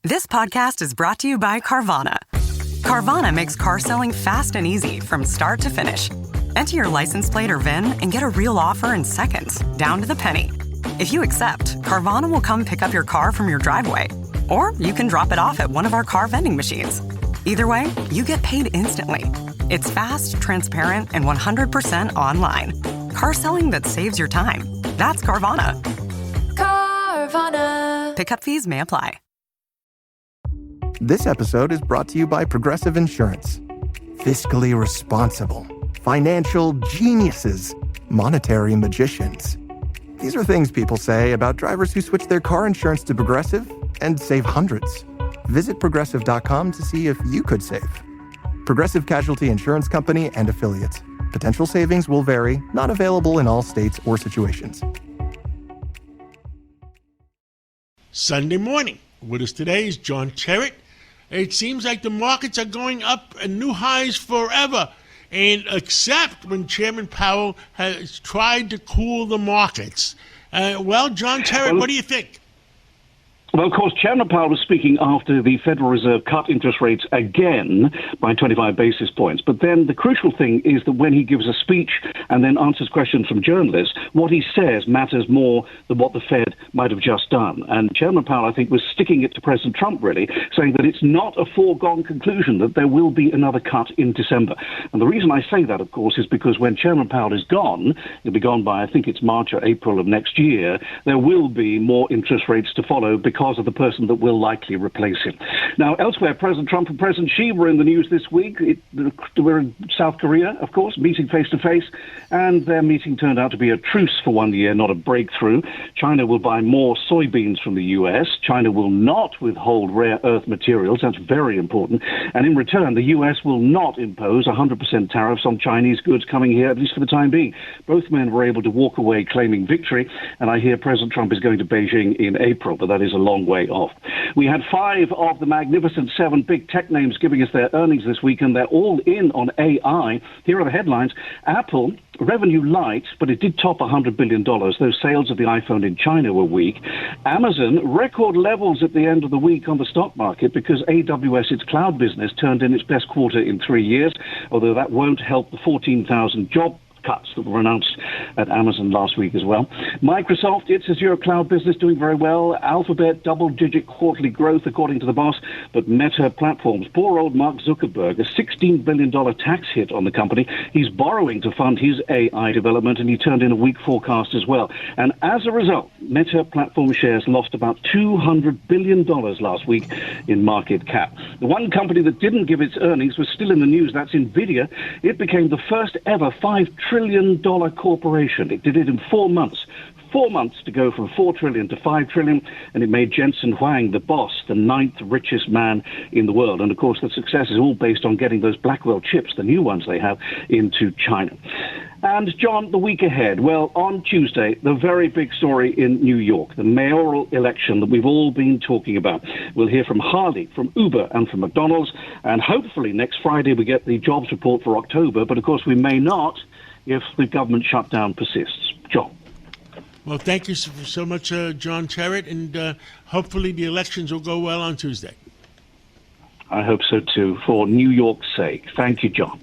This podcast is brought to you by Carvana. Carvana makes car selling fast and easy from start to finish. Enter your license plate or VIN and get a real offer in seconds, down to the penny. If you accept, Carvana will come pick up your car from your driveway. Or you can drop it off at one of our car vending machines. Either way, you get paid instantly. It's fast, transparent, and 100% online. Car selling that saves your time. That's Carvana. Carvana. Pickup fees may apply. This episode is brought to you by Progressive Insurance. Fiscally responsible, financial geniuses, monetary magicians. These are things people say about drivers who switch their car insurance to Progressive and save hundreds. Visit Progressive.com to see if you could save. Progressive Casualty Insurance Company and Affiliates. Potential savings will vary, not available in all states or situations. Sunday morning. With us today is John Terrett. It seems like the markets are going up and new highs forever, and except when Chairman Powell has tried to cool the markets. John Terrett, what do you think? Well, of course, Chairman Powell was speaking after the Federal Reserve cut interest rates again by 25 basis points. But then the crucial thing is that when he gives a speech and then answers questions from journalists, what he says matters more than what the Fed might have just done. And Chairman Powell, I think, was sticking it to President Trump, really, saying that it's not a foregone conclusion that there will be another cut in December. And the reason I say that, of course, is because when Chairman Powell is gone, he'll be gone by, I think it's March or April of next year, there will be more interest rates to follow because of the person that will likely replace him. Now, elsewhere, President Trump and President Xi were in the news this week. We're in South Korea, of course, meeting face-to-face, and their meeting turned out to be a truce for 1 year, not a breakthrough. China will buy more soybeans from the U.S. China will not withhold rare earth materials. That's very important. And in return, the U.S. will not impose 100% tariffs on Chinese goods coming here, at least for the time being. Both men were able to walk away claiming victory, and I hear President Trump is going to Beijing in April, but that is a long way off. We had 5 of the magnificent 7 big tech names giving us their earnings this week, and they're all in on AI. Here are the headlines. Apple, revenue light, but it did top $100 billion. Those sales of the iPhone in China were weak. Amazon, record levels at the end of the week on the stock market because AWS, its cloud business, turned in its best quarter in 3 years, although that won't help the 14,000 job cuts that were announced at Amazon last week as well. Microsoft, its Azure cloud business doing very well. Alphabet, double-digit quarterly growth according to the boss. But Meta Platforms, poor old Mark Zuckerberg, a $16 billion tax hit on the company. He's borrowing to fund his AI development, and he turned in a weak forecast as well. And as a result, Meta Platforms shares lost about $200 billion last week in market cap. The one company that didn't give its earnings was still in the news. That's NVIDIA. It became the first ever $5 trillion corporation. It did it in 4 months. 4 months to go from $4 trillion to $5 trillion, and it made Jensen Huang the boss, the 9th richest man in the world. And of course, the success is all based on getting those Blackwell chips, the new ones they have, into China. And John, the week ahead, well, on Tuesday, the very big story in New York, the mayoral election that we've all been talking about. We'll hear from Harley, from Uber, and from McDonald's, and hopefully next Friday we get the jobs report for October, but of course we may not if the government shutdown persists. John. Well, thank you so much, John Terrett, and hopefully the elections will go well on Tuesday. I hope so too, for New York's sake. Thank you, John.